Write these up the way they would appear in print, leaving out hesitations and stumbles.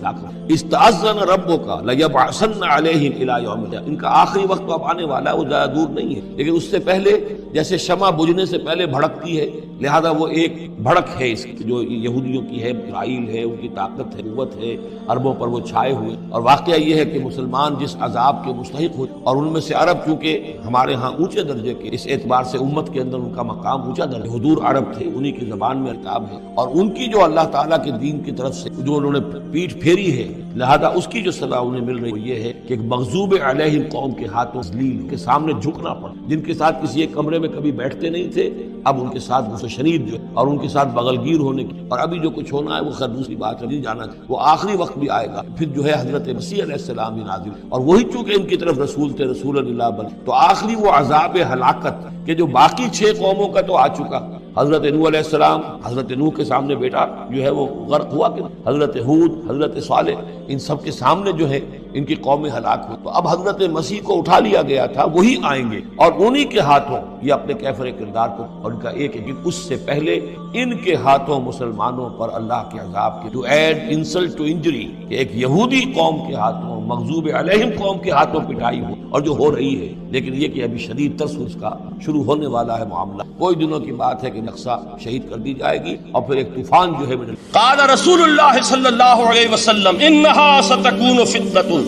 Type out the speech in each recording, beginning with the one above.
ہلاک رہا. استأذن ربک لیبعثن علیہم الی یوم القیامہ. ان کا آخری وقت تو اب آنے والا ہے، وہ زیادہ دور نہیں ہے، لیکن اس سے پہلے جیسے شمع بجھنے سے پہلے بھڑکتی ہے، لہذا وہ ایک بھڑک ہے اس کی جو یہودیوں کی ہے، اسرائیل ہے، ان کی طاقت ہے، قوت ہے، عربوں پر وہ چھائے ہوئے. اور واقعہ یہ ہے کہ مسلمان جس عذاب کے مستحق ہوئے، اور ان میں سے عرب چونکہ ہمارے ہاں اونچے درجے کے، اس اعتبار سے امت کے اندر ان کا مقام اونچا درجہ، حضور عرب تھے، انہی کی زبان میں کتاب ہے، اور ان کی جو اللہ تعالیٰ کے دین کی طرف سے جو انہوں نے پیٹھ پھیری ہے، لہذا اس کی جو سزا انہیں مل رہی ہے یہ ہے کہ ایک مغضوب علیہم قوم کے ہاتھوں ذلیل کے سامنے جھکنا پڑا، جن کے ساتھ کسی ایک کمرے میں کبھی بیٹھتے نہیں تھے، اب ان کے ساتھ غصہ شدید جو، اور ان کے ساتھ بغلگیر ہونے کی، اور ابھی جو کچھ ہونا ہے وہ خیر دوسری بات ہے، نہیں جانا چاہیے، وہ آخری وقت بھی آئے گا. پھر جو ہے حضرت مسیح علیہ السلام بھی نازل، اور وہی چونکہ ان کی طرف رسول تھے، رسول اللہ بن، تو آخری وہ عذاب ہلاکت کہ جو باقی 6 قوموں کا تو آ چکا. حضرت نوح علیہ السلام، حضرت نوح کے سامنے بیٹا جو ہے وہ غرق ہوا، کہ حضرت ہود، حضرت صالح، ان سب کے سامنے جو ہے ان کی قومیں ہلاک ہوئی. تو اب حضرت مسیح کو اٹھا لیا گیا تھا، وہی آئیں گے اور انہی کے ہاتھوں یہ اپنے کیفر کردار کو، اور ان کا ایک ہے کہ اس سے پہلے ان کے ہاتھوں مسلمانوں پر اللہ کے عذاب کے to add insult to injury, کہ ایک یہودی قوم کے ہاتھوں، مغضوب علیہم قوم کے ہاتھوں پٹائی ہو، اور جو ہو رہی ہے. لیکن یہ کہ ابھی شدید تر اس کا شروع ہونے والا ہے معاملہ. کوئی دنوں کی بات ہے کہ نقصہ شہید کر دی جائے گی، اور پھر ایک طوفان جو ہے. قال رسول اللہ صلی اللہ علیہ وسلم انہا ستکون فتنۃ،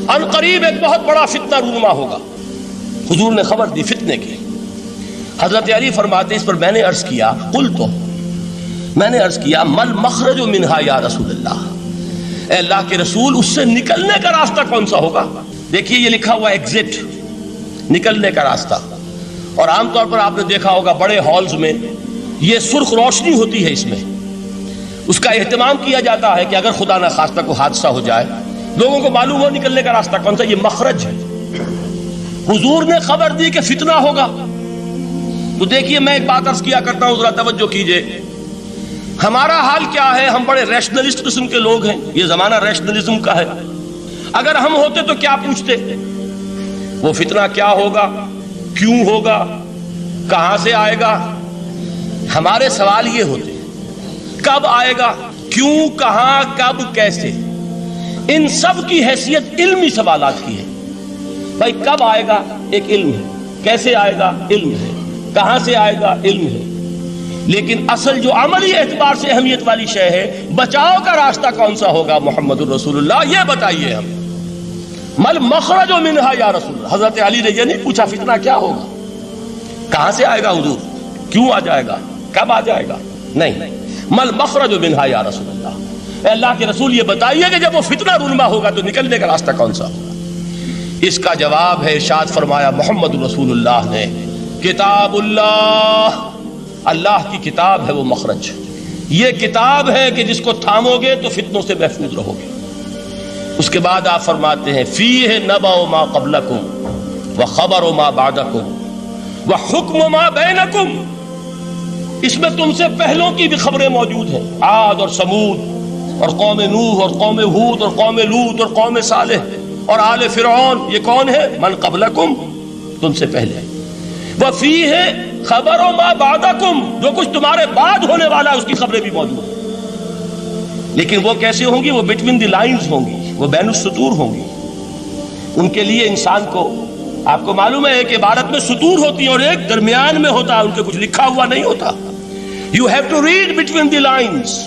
ان قریب ایک بہت بڑا فتنہ رونما ہوگا. حضور نے خبر دی فتنے کی. حضرت علی فرماتے اس پر میں نے عرض کیا، قلت، میں نے عرض کیا، مل مخرج منہا یا رسول اللہ، اے اللہ کے رسول اس سے نکلنے کا راستہ کون سا ہوگا؟ دیکھیے یہ لکھا ہوا ایگزٹ، نکلنے کا راستہ. اور عام طور پر آپ نے دیکھا ہوگا بڑے ہالز میں یہ سرخ روشنی ہوتی ہے، اس میں اس کا اہتمام کیا جاتا ہے کہ اگر خدا نہ خواستہ کو حادثہ ہو جائے لوگوں کو معلوم ہو نکلنے کا راستہ کون سا. یہ مخرج ہے. حضور نے خبر دی کہ فتنہ ہوگا. تو دیکھیے میں ایک بات عرض کیا کرتا ہوں، ذرا توجہ کیجئے. ہمارا حال کیا ہے؟ ہم بڑے ریشنلسٹ قسم کے لوگ ہیں، یہ زمانہ ریشنلزم کا ہے. اگر ہم ہوتے تو کیا پوچھتے؟ وہ فتنہ کیا ہوگا، کیوں ہوگا، کہاں سے آئے گا؟ ہمارے سوال یہ ہوتے، کب آئے گا، کیوں، کہاں، کب، کیسے. ان سب کی حیثیت علمی سوالات کی ہے. بھائی کب آئے گا ایک علم ہے، کیسے آئے گا علم ہے، کہاں سے آئے گا علم ہے. لیکن اصل جو عملی اعتبار سے اہمیت والی شے ہے، بچاؤ کا راستہ کون سا ہوگا محمد الرسول اللہ، یہ بتائیے. ہم مل مخرج منہا یا رسول اللہ. حضرت علی نے یہ نہیں پوچھا فتنہ کیا ہوگا، کہاں سے آئے گا حضور، کیوں آ جائے گا، کب آ جائے گا. نہیں، مل مخرج منہا یا رسول اللہ، اے اللہ کے رسول یہ بتائیے کہ جب وہ فتنہ رونما ہوگا تو نکلنے کا راستہ کون سا ہوگا. اس کا جواب ہے، ارشاد فرمایا محمد رسول اللہ نے، کتاب اللہ، اللہ کی کتاب ہے وہ مخرج. یہ کتاب ہے کہ جس کو تھامو گے تو فتنوں سے محفوظ رہو گے. اس کے بعد آپ فرماتے ہیں فیہ نبأ ما قبلکم وخبر ما بعدکم وحکم ما بینکم. اس میں تم سے پہلوں کی بھی خبریں موجود ہیں، عاد اور سمود اور قوم نوح اور قوم ہود اور قوم لوط اور قوم صالح اور آل فرعون. یہ کون ہے؟ من قبلکم، تم سے پہلے. وفیہ خبر ما بعدکم، جو کچھ تمہارے بعد ہونے والا ہے اس کی خبریں بھی موجود ہیں. لیکن وہ کیسے ہوں گی؟ وہ بٹوین دی لائنز ہوں گی، وہ بین السطور ہوں گی. ان کے لیے انسان کو، آپ کو معلوم ہے ایک عبارت میں سطور ہوتی ہیں اور ایک درمیان میں ہوتا ہے، ان کے کچھ لکھا ہوا نہیں ہوتا. You have to read between the lines.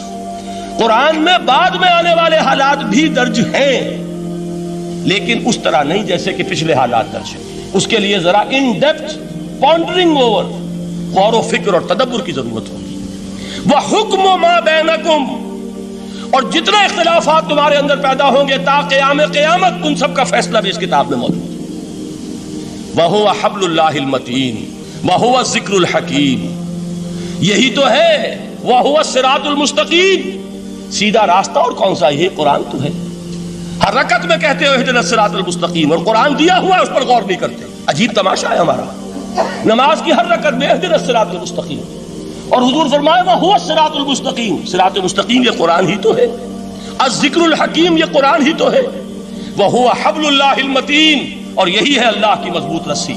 Quran میں بعد میں آنے والے حالات بھی درج ہیں، لیکن اس طرح نہیں جیسے کہ پچھلے حالات درج ہیں. اس کے لیے ذرا ان ڈیپتھ پونڈرنگ اوور، غور و فکر اور تدبر کی ضرورت ہوگی. وحکم ما بینکم، اور جتنے اختلافات تمہارے اندر پیدا ہوں گے تا قیام قیامت، ان سب کا فیصلہ بھی اس کتاب میں موجود ہے. وَهُوَ حَبْلُ اللَّهِ الْمَتِينُ وَهُوَ الذِّكْرُ الْحَكِيمُ. یہی تو ہے وَهُوَ الصِّرَاطُ الْمُسْتَقِيمُ. سیدھا راستہ اور کون سا؟ یہ قرآن تو ہے. ہر رکعت میں کہتے ہو اهْدِنَا الصِّرَاطَ الْمُسْتَقِيمُ، اور قرآن دیا ہوا ہے اس پر غور نہیں کرتے. عجیب تماشا ہے ہمارا. نماز کی ہر رکعت میں اهْدِنَا الصِّرَاطَ الْمُسْتَقِيمُ، اور حضور فرمائے وَهُوَ الصِّرَاطُ الْمُسْتَقِيمُ. صراط مستقیم یہ قرآن ہی تو ہے. الذکر الحکیم یہ قرآن ہی تو ہے. وَهُوَ حَبْلُ اللَّهِ الْمَتِينُ، اور یہی ہے اللہ کی مضبوط رسی.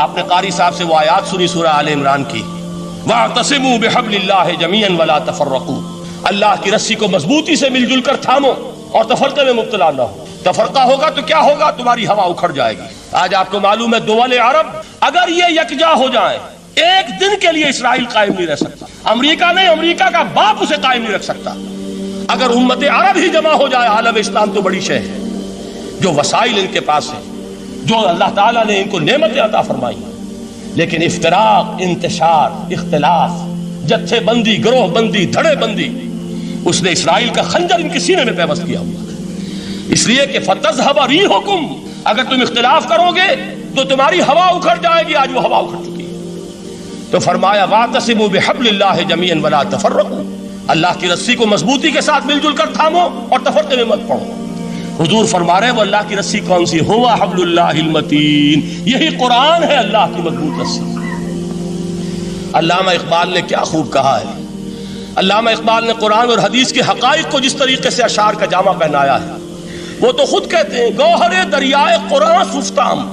آپ نے قاری صاحب سے وہ آیات سنی سورہ آل عمران کی، وَاعْتَصِمُوا بِحَبْلِ اللَّهِ جَمِيعًا وَلَا تَفَرَّقُوا. اللہ کی رسی کو مضبوطی سے مل جل کر تھامو اور تفرقے میں مبتلا نہ ہو. تفرقہ ہوگا تو کیا ہوگا؟ تمہاری ہوا اکھڑ جائے گی. آج آپ کو معلوم ہے دول عرب اگر یہ یکجا ہو جائیں ایک دن کے لیے اسرائیل قائم نہیں رہ سکتا. امریکہ نہیں، امریکہ کا باپ اسے قائم نہیں رکھ سکتا. اگر امت عرب ہی جمع ہو جائے عالم اسلام تو بڑی شے ہے. جو وسائل ان کے پاس ہیں، جو اللہ تعالیٰ نے ان کو نعمتیں عطا فرمائی، لیکن افتراق، انتشار، اختلاف، جتھے بندی، گروہ بندی، دھڑے بندی، اس نے اسرائیل کا خنجر ان کے سینے میں پیوست کیا ہوا. اس لیے کہ فَتَذْهَبَ رِيحُكُمْ، اگر تم اختلاف کرو گے تو تمہاری ہوا اکھڑ جائے گی. آج وہ ہوا اکھڑ چکی ہے. تو فرمایا وَاعْتَصِمُوا بِحَبْلِ اللَّهِ جَمِيعًا وَلَا تَفَرَّقُوا، اللہ کی رسی کو مضبوطی کے ساتھ مل جل کر تھامو اور تفرقے میں مت پڑو. حضور فرما رہے ہیں وہ اللہ کی رسی کون سی؟ ہوا حبل اللہ المتین، یہی قرآن ہے اللہ کی مضبوط رسی. علامہ اقبال نے کیا خوب کہا ہے. علامہ اقبال نے قرآن اور حدیث کے حقائق کو جس طریقے سے اشعار کا جامع پہنایا ہے، وہ تو خود کہتے ہیں گوہر دریائے قرآن سفتام،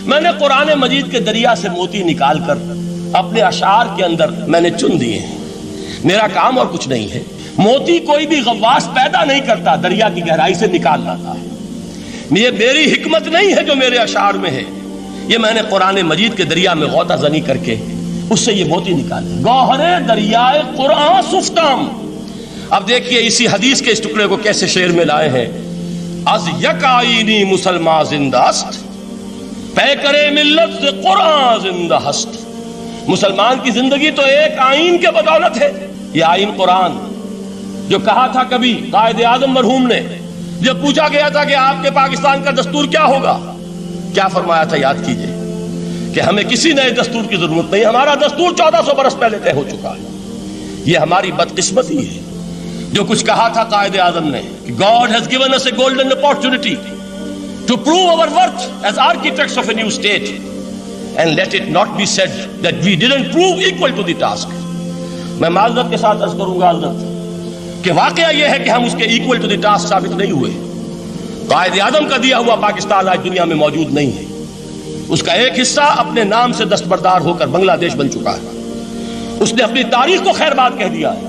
میں نے قرآن مجید کے دریا سے موتی نکال کر اپنے اشعار کے اندر میں نے چن دیے ہیں. میرا کام اور کچھ نہیں ہے. موتی کوئی بھی غواص پیدا نہیں کرتا، دریا کی گہرائی سے نکال لاتا ہے. یہ میری حکمت نہیں ہے جو میرے اشعار میں ہے، یہ میں نے قرآن مجید کے دریا میں غوطہ زنی کر کے اس سے یہ موتی نکالے. گوہر دریائے قرآن سفتام. اب دیکھیے اسی حدیث کے اس ٹکڑے کو کیسے شعر میں لائے ہیں. از یک آئینی مسلمان زندہ است، پے کرے ملت سے قرآن زندہ ہست. مسلمان کی زندگی تو ایک آئین کے بدولت ہے. یہ آئین قرآن جو کہا تھا کبھی قائد اعظم مرحوم نے، جب پوچھا گیا تھا کہ آپ کے پاکستان کا دستور کیا ہوگا، کیا فرمایا تھا؟ یاد کیجئے کہ ہمیں کسی نئے دستور کی ضرورت نہیں، ہمارا دستور 1400 برس پہلے طے ہو چکا ہے. یہ ہماری بدقسمتی ہے جو کچھ کہا تھا قائد اعظم نے کہ God has given us a golden opportunity to prove our worth as architects of a new state, and let it not be said that we didn't prove equal to the task. میں معذرت کے ساتھ عرض کروں گا حضرت کہ واقعہ یہ ہے کہ ہم اس کے ایکول ٹو دی ٹاسک ثابت نہیں ہوئے. قائد اعظم کا دیا ہوا پاکستان آج دنیا میں موجود نہیں ہے. اس کا ایک حصہ اپنے نام سے دستبردار ہو کر بنگلہ دیش بن چکا ہے. اس نے اپنی تاریخ کو خیر بات کہہ دیا ہے.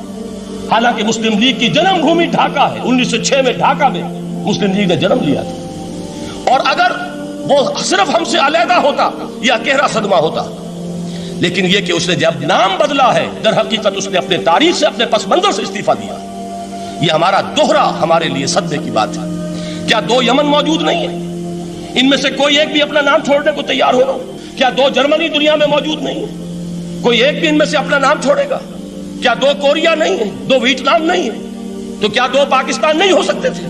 حالانکہ مسلم لیگ کی جنم بھومی ڈھاکہ ہے. 1906 میں ڈھاکہ میں مسلم لیگ نے جنم لیا تھا. اور اگر وہ صرف ہم سے علیحدہ ہوتا یا گہرا صدمہ ہوتا، لیکن یہ کہ اس نے جب نام بدلا ہے در حقیقت اس نے اپنے تاریخ سے، اپنے پس منظر سے استعفیٰ دیا. یہ ہمارا دوہرا ہمارے لیے صدمے کی بات ہے. کیا 2 یمن موجود نہیں ہے؟ ان میں سے کوئی ایک بھی اپنا نام چھوڑنے کو تیار ہوگا؟ کیا 2 جرمنی دنیا میں موجود نہیں ہے؟ کوئی ایک بھی ان میں سے اپنا نام چھوڑے گا؟ کیا 2 کوریا نہیں ہے؟ 2 ویتنام نہیں ہے؟ تو کیا 2 پاکستان نہیں ہو سکتے تھے؟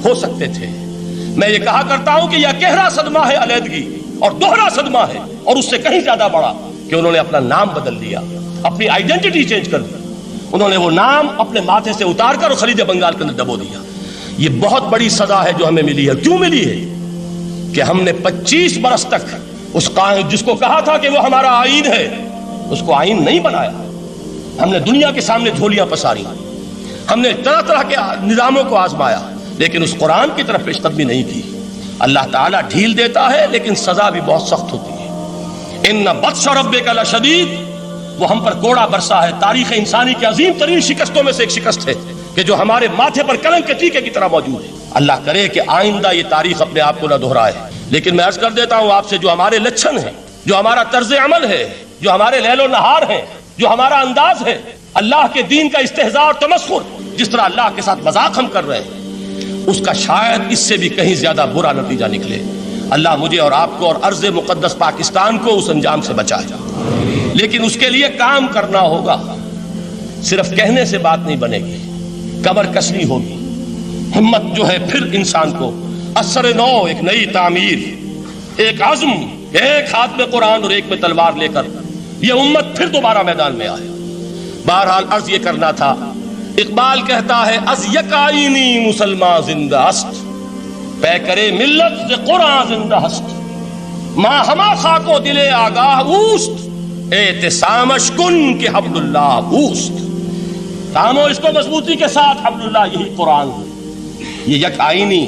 ہو سکتے تھے. میں یہ کہا کرتا ہوں کہ یہ گہرا صدمہ ہے علیحدگی، اور دوہرا صدمہ ہے، اور اس سے کہیں زیادہ بڑا کہ انہوں نے اپنا نام بدل دیا، اپنی آئیڈینٹی چینج کر دی. انہوں نے وہ نام اپنے ماتھے سے اتار کر خلیج بنگال کے اندر دبو دیا. یہ بہت بڑی سزا ہے جو ہمیں ملی ہے. کیوں ملی ہے؟ کہ ہم نے 25 برس تک اس قائد جس کو کہا تھا کہ وہ ہمارا آئین ہے، اس کو آئین نہیں بنایا. ہم نے دنیا کے سامنے جھولیاں پساری، ہم نے طرح طرح کے نظاموں کو آزمایا، لیکن اس قرآن کی طرف پیش قدمی نہیں کی. اللہ تعالیٰ ڈھیل دیتا ہے لیکن سزا بھی بہت سخت ہوتی ہے. ان بطش ربک لشدید، وہ ہم پر کوڑا برسا ہے. تاریخ انسانی کی عظیم ترین شکستوں میں سے ایک شکست ہے کہ جو ہمارے ماتھے پر کلنک کے ٹیکے کی طرح موجود ہے. اللہ کرے کہ آئندہ یہ تاریخ اپنے آپ کو نہ دہرائے. لیکن میں عرض کر دیتا ہوں آپ سے، جو ہمارے لچھن ہیں، جو ہمارا طرز عمل ہے، جو ہمارے لیل و نہار ہیں، جو ہمارا انداز ہے، اللہ کے دین کا استہزاء اور تمسخر، جس طرح اللہ کے ساتھ مذاق ہم کر رہے ہیں، اس کا شاید اس سے بھی کہیں زیادہ برا نتیجہ نکلے. اللہ مجھے اور آپ کو اور ارض مقدس پاکستان کو اس انجام سے بچائے. لیکن اس کے لیے کام کرنا ہوگا. صرف کہنے سے بات نہیں بنے گی، کمر کسنی ہوگی. ہمت جو ہے پھر انسان کو اثر نو، ایک نئی تعمیر، ایک عزم، ایک ہاتھ میں قرآن اور ایک میں تلوار لے کر یہ امت پھر دوبارہ میدان میں آئے. بہرحال عرض یہ کرنا تھا. اقبال کہتا ہے از یک آئینی مسلمان زندہ است، پے کرے ملت سے قرآن زندہ ہست. ماں ہما خاک و دل آگاہ اوست، اعتصامش کن کہ حبل اللہ اوست. تامو اس کو مضبوطی کے ساتھ، حبل اللہ یہی قرآن ہے. یہ یک آئینی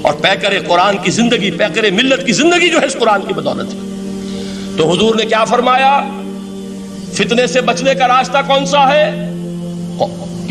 اور پیکر قرآن کی زندگی، پیکر ملت کی زندگی جو ہے اس قرآن کی بدولت ہے. تو حضور نے کیا فرمایا؟ فتنے سے بچنے کا راستہ کون سا ہے؟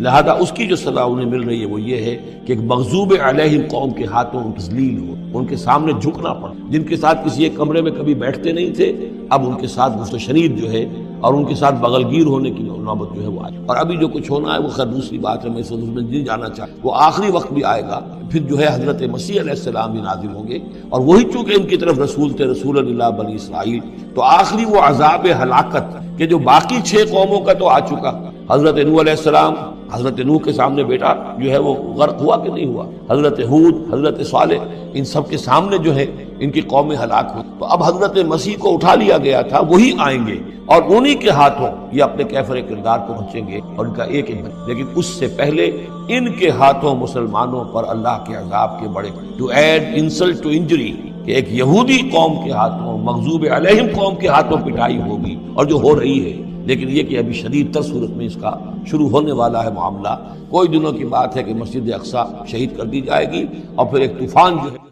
لہذا اس کی جو سزا انہیں مل رہی ہے وہ یہ ہے کہ ایک مغضوب علیہم قوم کے ہاتھوں ان کی ذلیل ہو، ان کے سامنے جھکنا پڑا، جن کے ساتھ کسی ایک کمرے میں کبھی بیٹھتے نہیں تھے، اب ان کے ساتھ گفت و شنید جو ہے اور ان کے ساتھ بغل گیر ہونے کی نوبت جو ہے وہ آئی۔ اور ابھی جو کچھ ہونا ہے وہ خیر دوسری بات ہے، میں اس میں نہیں جانا چاہتا، وہ آخری وقت بھی آئے گا، پھر جو ہے حضرت مسیح علیہ السلام بھی نازل ہوں گے، اور وہی چونکہ ان کی طرف رسول تھے، رسول اللہ بنی اسرائیل، تو آخری وہ عذاب ہلاکت کہ جو باقی 6 قوموں کا تو آ چکا، حضرت نوح علیہ السلام، حضرت نوح کے سامنے بیٹا جو ہے وہ غرق ہوا کہ نہیں ہوا، حضرت ہود، حضرت صالح، ان سب کے سامنے جو ہے ان کی قومیں ہلاک ہوئی، تو اب حضرت مسیح کو اٹھا لیا گیا تھا، وہی آئیں گے اور انہی کے ہاتھوں یہ اپنے کیفر کردار کو پہنچیں گے اور ان کا ایک ایک، لیکن اس سے پہلے ان کے ہاتھوں مسلمانوں پر اللہ کے عذاب کے بڑے، to add insult to injury, کہ ایک یہودی قوم کے ہاتھوں، مغضوب علیہم قوم کے ہاتھوں پٹائی ہوگی، اور جو ہو رہی ہے، لیکن یہ کہ ابھی شدید تر صورت میں اس کا شروع ہونے والا ہے معاملہ۔ کوئی دنوں کی بات ہے کہ مسجد اقصی شہید کر دی جائے گی، اور پھر ایک طوفان جو ہے